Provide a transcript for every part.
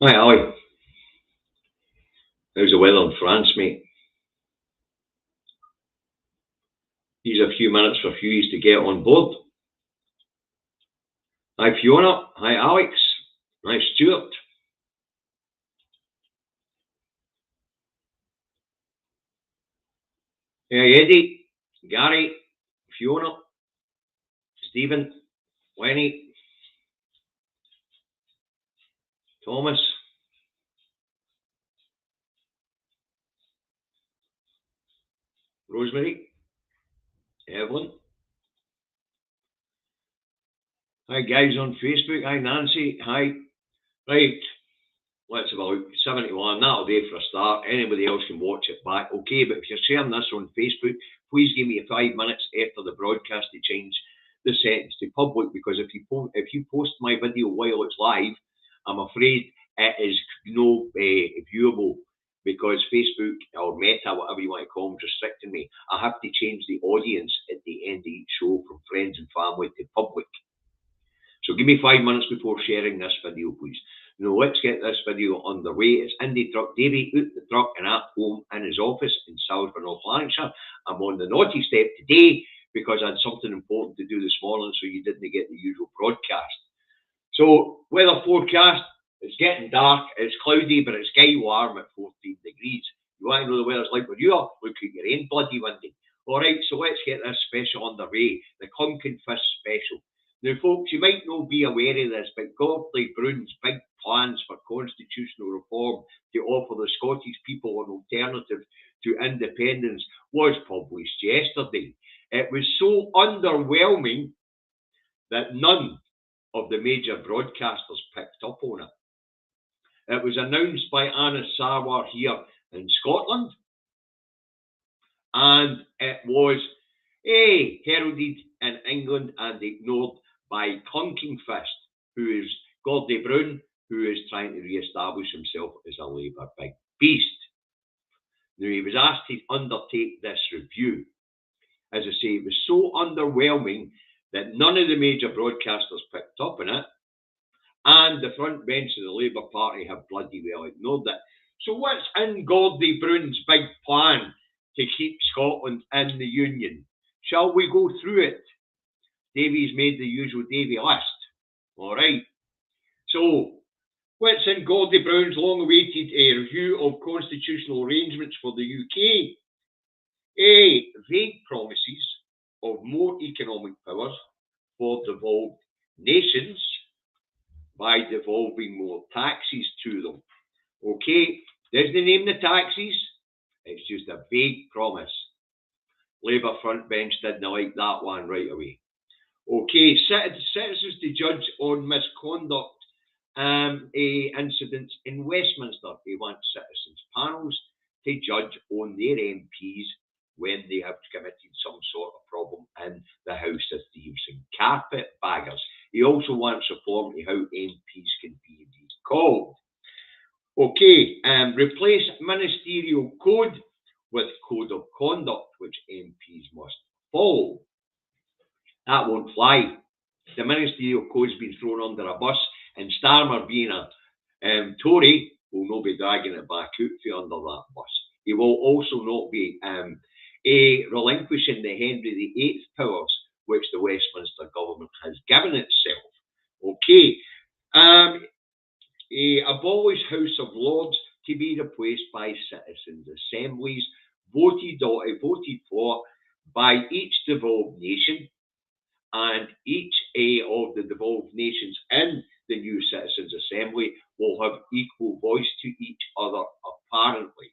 Hi, Ali. How's the weather in France, mate? These a few minutes for Hughie's to get on board. Hi, Fiona. Hi, Alex. Hi, Stuart. Hey, Eddie. Gary. Fiona. Stephen. Lenny. Thomas. Rosemary. Evelyn. Hi, guys on Facebook. Hi, Nancy. Hi. Right. Let's about 71. That'll do for a start. Anybody else can watch it back. Okay, but if you're sharing this on Facebook, please give me 5 minutes after the broadcast to change the settings to public, because if you post my video while it's live, I'm afraid it is no viewable, because Facebook or Meta, whatever you want to call them, is restricting me. I have to change the audience at the end of each show from friends and family to public. So give me 5 minutes before sharing this video, please. Now let's get this video underway. It's Indie Truck Davey out the truck and at home in his office in Salisbury, North Lanarkshire. I'm on the naughty step today because I had something important to do this morning, so you didn't get the usual broadcast. So weather forecast, it's getting dark, it's cloudy, but it's sky warm at 14 degrees. You want to know the weather's like where you are? Look at your rain bloody windy. Alright, so let's get this special underway. The Clunken Fist special. Now, folks, you might not be aware of this, but Gordley Brown's big plans for constitutional reform to offer the Scottish people an alternative to independence was published yesterday. It was so underwhelming that none of the major broadcasters picked up on it. It was announced by Anna Sarwar here in Scotland, and it was heralded in England and ignored by Clunken Fist, who is Gordie Brown, who is trying to re-establish himself as a Labour big beast. Now, he was asked to undertake this review. As I say, it was so underwhelming that none of the major broadcasters picked up on it, and the front bench of the Labour Party have bloody well ignored it. So what's in Gordie Brown's big plan to keep Scotland in the Union? Shall we go through it? Davy's made the usual Davy list. All right. So, what's in Gordie Brown's long-awaited review of constitutional arrangements for the UK? Vague promises of more economic powers for devolved nations by devolving more taxes to them. Okay, doesn't name the taxes. It's just a vague promise. Labour front bench didn't like that one right away. Okay, citizens to judge on misconduct incidents in Westminster. They want citizens panels to judge on their MPs when they have committed some sort of problem in the House of Thieves and Carpetbaggers. He also wants reform to how MPs can be called. Okay, replace ministerial code with code of conduct, which MPs must follow. That won't fly. The ministerial code's been thrown under a bus, and Starmer, being a Tory, will not be dragging it back out from under that bus. He will also not be relinquishing the Henry VIII powers, which the Westminster government has given itself. Okay. Abolish House of Lords to be replaced by citizens' assemblies, voted for by each devolved nation, and each of the devolved nations in the new Citizens' Assembly will have equal voice to each other, apparently.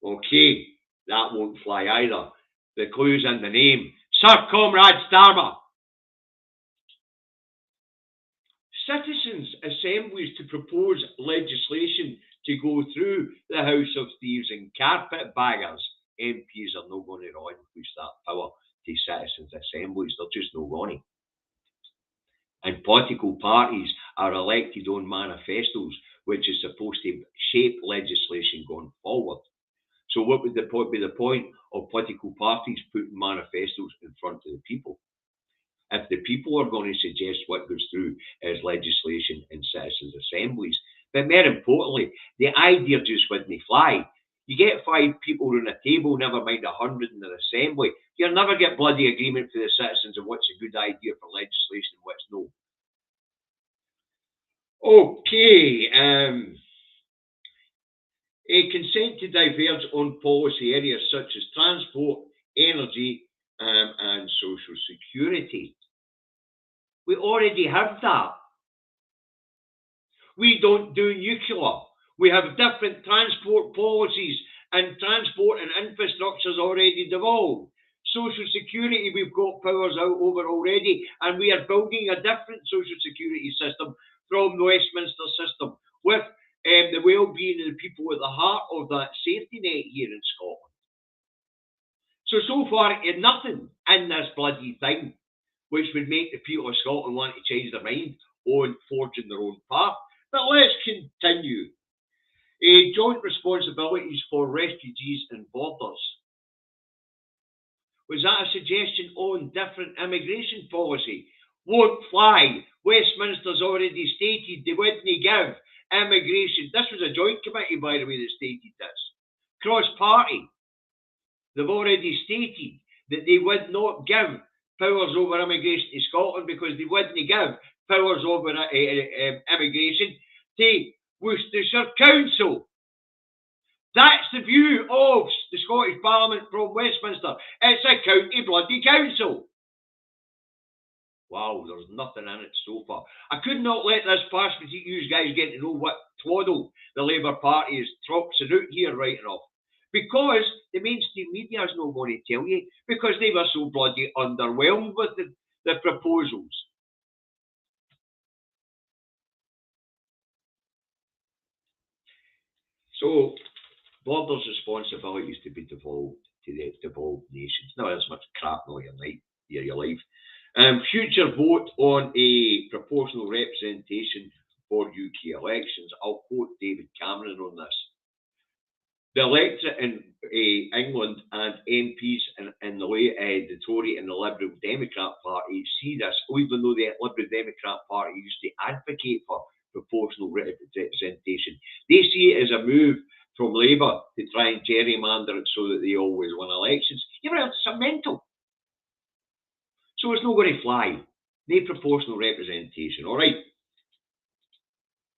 Okay, that won't fly either. The clue's in the name. Sir Comrade Starmer. Citizens' assemblies to propose legislation to go through the House of Thieves and Carpetbaggers. MPs are not going to relinquish that power to citizens' assemblies. They're just not going to. And political parties are elected on manifestos, which is supposed to shape legislation going forward. So what would be the point of political parties putting manifestos in front of the people? If the people are going to suggest what goes through as legislation in citizens' assemblies, But more importantly, the idea just wouldn't fly. You get 5 people around a table, never mind 100 in an assembly. You'll never get bloody agreement for the citizens of what's a good idea for legislation and what's no. Okay, a consent to diverge on policy areas such as transport, energy, and social security. We already have that. We don't do nuclear. We have different transport policies, and transport and infrastructure is already devolved. Social security, we've got powers out over already, and we are building a different social security system from the Westminster system with the well-being of the people at the heart of that safety net here in Scotland. So far, nothing in this bloody thing which would make the people of Scotland want to change their mind on forging their own path. But let's continue. Joint responsibilities for refugees and borders. Was that a suggestion on different immigration policy? Won't fly. Westminster's already stated they wouldn't give immigration. This was a joint committee, by the way, that stated this. Cross-party. They've already stated that they would not give powers over immigration to Scotland because they wouldn't give powers over immigration to Worcestershire Council. That's the view of the Scottish Parliament from Westminster. It's a county bloody council. Wow, there's nothing in it so far. I could not let this pass without you guys getting to know what twaddle the Labour Party is troxing out here right enough. Because the mainstream media is not going to tell you, because they were so bloody underwhelmed with the proposals. So, borders responsibilities to be devolved to the devolved nations. Now, there's much crap in all your life. Future vote on a proportional representation for UK elections. I'll quote David Cameron on this. The electorate in England and MPs in the Tory and the Liberal Democrat Party see this, even though the Liberal Democrat Party used to advocate for proportional representation. They see it as a move from Labour to try and gerrymander it so that they always win elections. You know, it's a mental. So it's not going to fly. No proportional representation, all right?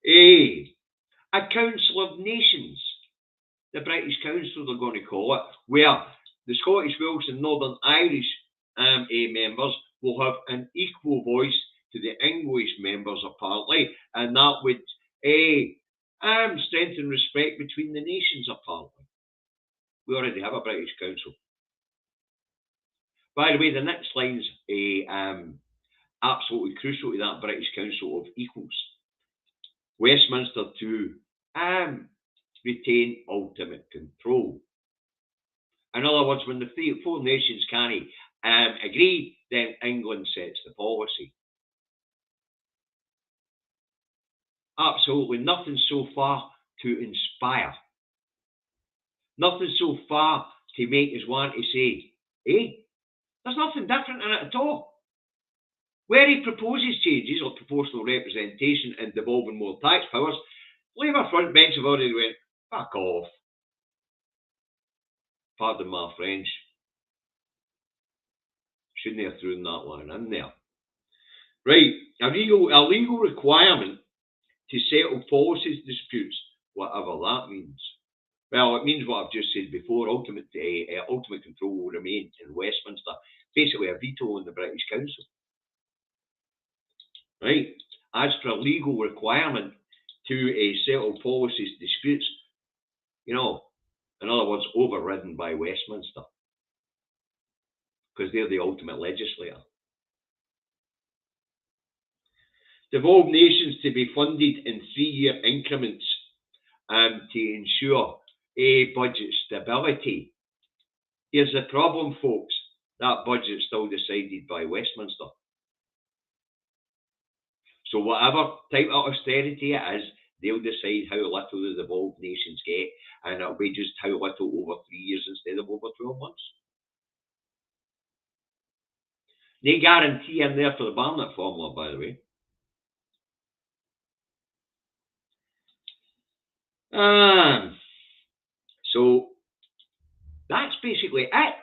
A Council of Nations. The British Council, they're going to call it, where the Scottish, Welsh and Northern Irish members will have an equal voice to the English members, apparently, and that would strengthen respect between the nations, apparently. We already have a British Council. By the way, the next line's absolutely crucial to that British Council of Equals. Westminster to retain ultimate control. In other words, when the four nations can't agree, then England sets the policy. Absolutely nothing so far to inspire. Nothing so far to make us want to say, there's nothing different in it at all. Where he proposes changes or proportional representation and devolving more tax powers, Labour front bench have already went, fuck off. Pardon my French. Shouldn't have thrown that one in there. Right, a legal requirement to settle policy disputes, whatever that means. Well, it means what I've just said before. Ultimate control will remain in Westminster. Basically, a veto on the British Council. Right, as for a legal requirement to settle policy disputes, in other words, overridden by Westminster, because they're the ultimate legislator. Devolved nations to be funded in 3-year increments to ensure budget stability. Here's the problem, folks. That budget's still decided by Westminster. So whatever type of austerity it is, they'll decide how little the devolved nations get, and it'll be just how little over 3 years instead of over 12 months. No guarantee in there for the Barnett formula, by the way. So that's basically it.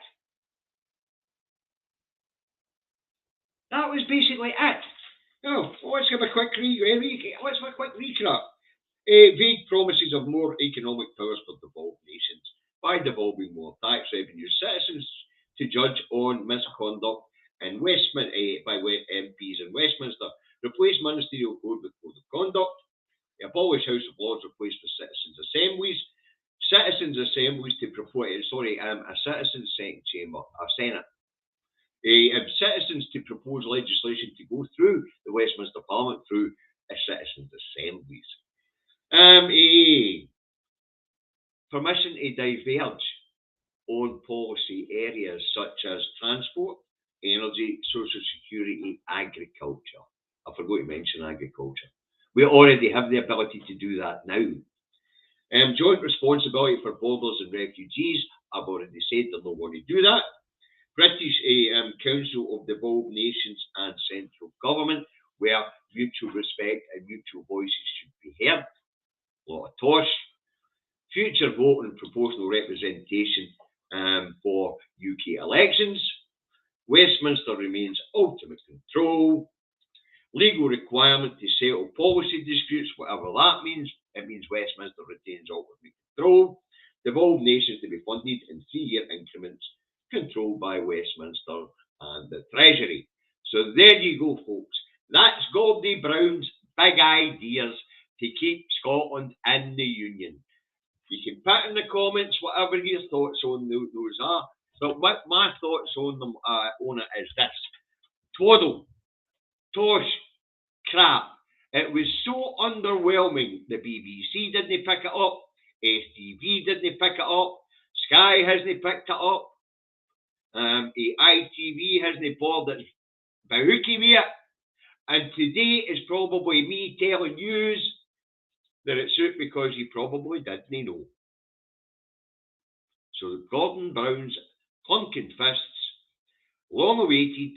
That was basically it. Now, let's have a quick let's have a quick recap. Vague promises of more economic powers for devolved nations by devolving more tax revenues, citizens to judge on misconduct in by MPs in Westminster, replace ministerial code with code of conduct, abolish House of Lords, replaced with citizens' assemblies, to propose, a citizens' second chamber, a senate, citizens to propose legislation to go through the Westminster Parliament through citizens' assemblies. Permission to diverge on policy areas such as transport, energy, social security, agriculture. I forgot to mention agriculture. We already have the ability to do that now. Joint responsibility for borders and refugees. I've already said they're not going to do that. British Council of Devolved Nations and central government, where mutual respect and mutual voices should be heard. A lot of tosh. Future vote and proportional representation for UK elections. Westminster remains ultimate control. Legal requirement to settle policy disputes, whatever that means. It means Westminster retains ultimate control. Devolved nations to be funded in 3-year increments, controlled by Westminster and the Treasury. So there you go, folks. That's Gordie Brown's big ideas to keep Scotland in the Union. You can put in the comments whatever your thoughts on those are. But what my thoughts on them on it is this: twaddle, tosh, crap. It was so underwhelming. The BBC didn't pick it up. STV didn't pick it up. Sky hasn't picked it up. ITV hasn't bothered bahookie with it. And today is probably me telling you that it's out because you probably didn't know. So Gordon Brown's Clunken fists, long-awaited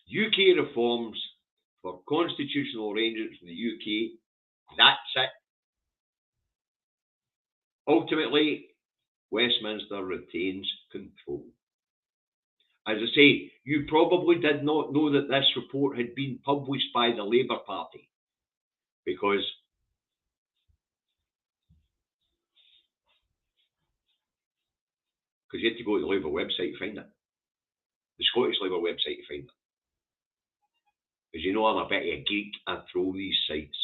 UK reforms for constitutional arrangements in the UK. That's it. Ultimately, Westminster retains control. As I say, you probably did not know that this report had been published by the Labour Party, because you had to go to the Labour website to find it. The Scottish Labour website to find it. As you know, I'm a bit of a geek. I troll these sites.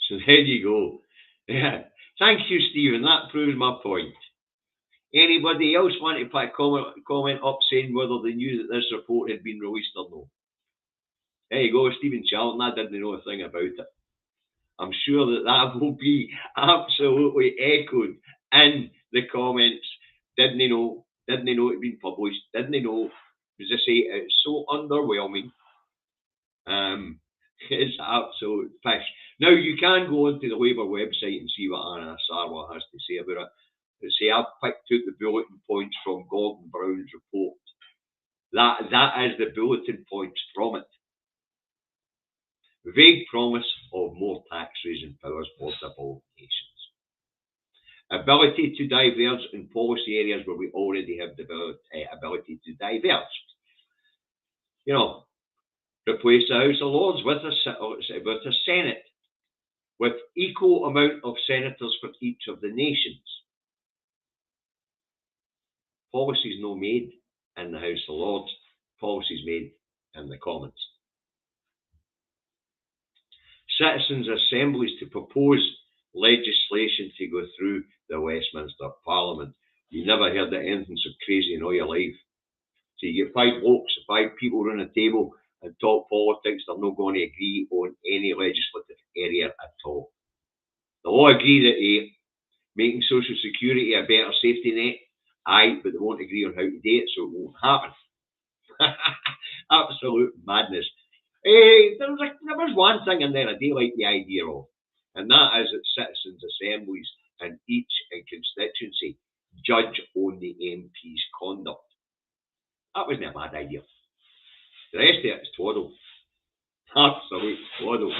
So there you go. Yeah. Thank you, Stephen. That proves my point. Anybody else want to put a comment up saying whether they knew that this report had been released or no? There you go, Stephen Charlton. I didn't know a thing about it. I'm sure that will be absolutely echoed in the comments. Didn't know it had been published? Didn't know? As I say, it's so underwhelming. It's absolute fish. Now, you can go onto the Labour website and see what Anna Sarwar has to say about it. See, I've picked out the bulletin points from Gordon Brown's report. That is the bulletin points from it. Vague promise of more tax-raising powers for devolved nations. Ability to diverge in policy areas where we already have developed ability to diverge. You know, replace the House of Lords with a Senate, with equal amount of senators for each of the nations. Policies no made in the House of Lords, policies made in the Commons. Citizens' assemblies to propose legislation to go through the Westminster Parliament. You never heard of anything so crazy in all your life. So you get 5 blokes, 5 people around a table and talk politics. They're not going to agree on any legislative area at all. They'll all agree that making social security a better safety net, but they won't agree on how to do it, so it won't happen. Absolute madness. There was one thing in there I do like the idea of, and that is that citizens' assemblies in each constituency judge on the MP's conduct. That wasn't a bad idea. The rest of it is twaddle. Absolute twaddle.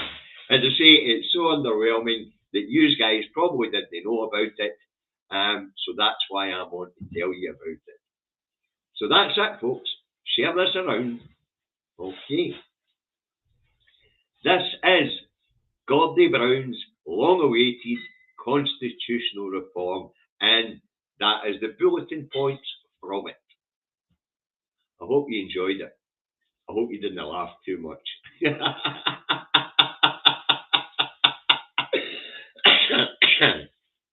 As I say, it's so underwhelming. that you guys probably didn't know about it. So that's why I'm on to tell you about it. So that's it, folks. Share this around. Okay. This is Gordie Brown's long-awaited constitutional reform, and that is the bulletin points from it. I hope you enjoyed it. I hope you didn't laugh too much.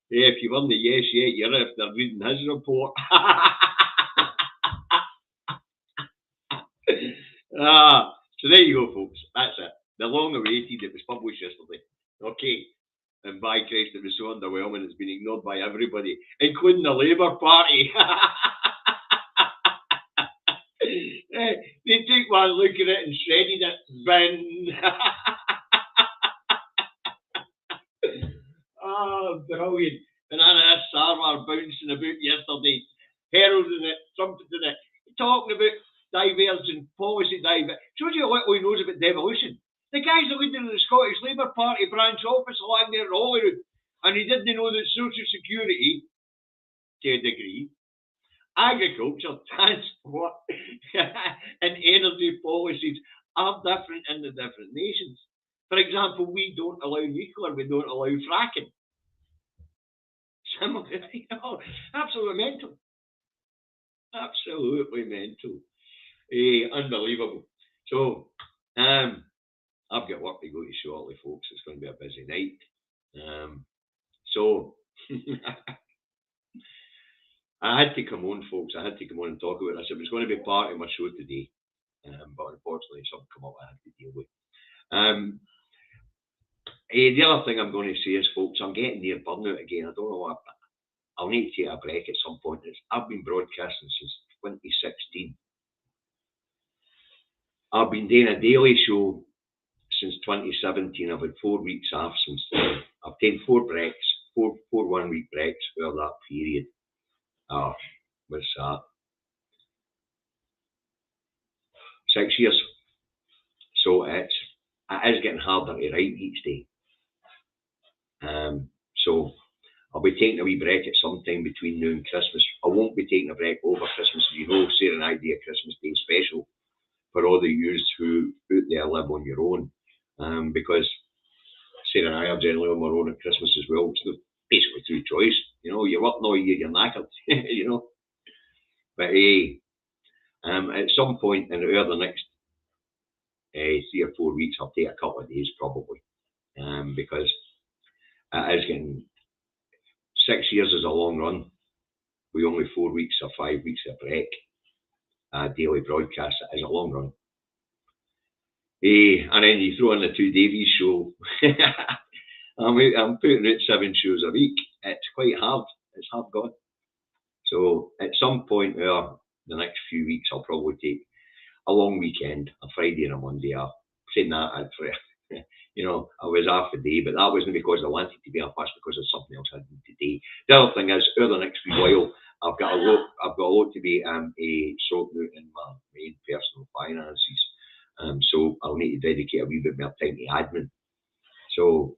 Yeah, if you weren't the yes yet, you're after reading his report. So there you go, folks. That's it. The long-awaited. It was published yesterday. Okay. And by Christ, it was so underwhelming. It's been ignored by everybody, including the Labour Party. They took one look at it and shredded it. Bin. Oh, brilliant. And Anna Sarwar bouncing about yesterday, heralding it, trumpeting it, talking about divergent policy shows you what he knows about devolution. The guy's the leader of the Scottish Labour Party branch office along there at Holyrood, and he didn't know that social security, to a degree, agriculture, transport, and energy policies are different in the different nations. For example, we don't allow nuclear, we don't allow fracking. Absolutely mental. Absolutely mental. Unbelievable. So, I've got work to go to shortly, folks. It's going to be a busy night. So, I had to come on, folks. I had to come on and talk about this. It was going to be part of my show today, but unfortunately, something come up I had to deal with. The other thing I'm going to say is, folks, I'm getting near burnout again. I don't know what. I'll need to take a break at some point. I've been broadcasting since 2016. I've been doing a daily show since 2017. I've had 4 weeks off since then. I've taken 4 breaks, four 1-week breaks for that period. What's that? 6 years. So it is getting harder to write each day. So I'll be taking a wee break at some time between now and Christmas. I won't be taking a break over Christmas. You know, Sarah and I do a Christmas Day special for all the yous who out there live on your own. Because Sarah and I are generally on our own at Christmas as well. It's basically through choice. You know, you're working all year, you're knackered, you know. But at some point in the next 3 or 4 weeks, I'll take a couple of days probably. Because it is getting 6 years is a long run. With only 4 weeks or 5 weeks of break, daily broadcast is a long run. And then you throw in the 2 Davies show. I'm putting out 7 shows a week. It's quite hard. It's hard going. So at some point the next few weeks, I'll probably take a long weekend, a Friday and a Monday off. Saying that, you know, I was off a day, but that wasn't because I wanted to be off. That's because of something else I did today. The other thing is, over the next wee while, I've got a lot to be sorting out in my main personal finances. So I'll need to dedicate a wee bit more time to admin. So,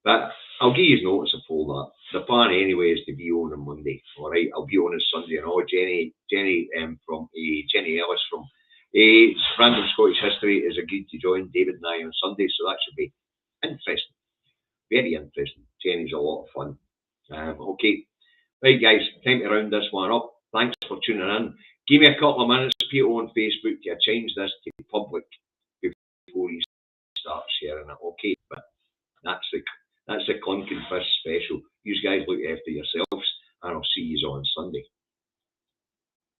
but I'll give you notice of all that. The plan anyway is to be on Monday. All right, I'll be on Sunday and all. Jenny Ellis from Random Scottish History is agreed to join David and I on Sunday, so that should be interesting. Very interesting. Jenny's a lot of fun. Okay. Right, guys, time to round this one up. Thanks for tuning in. Give me a couple of minutes, people on Facebook, to change this to public before you start sharing it. Okay, but that's the Clunken Fist special. You guys look after yourselves, and I'll see you on Sunday.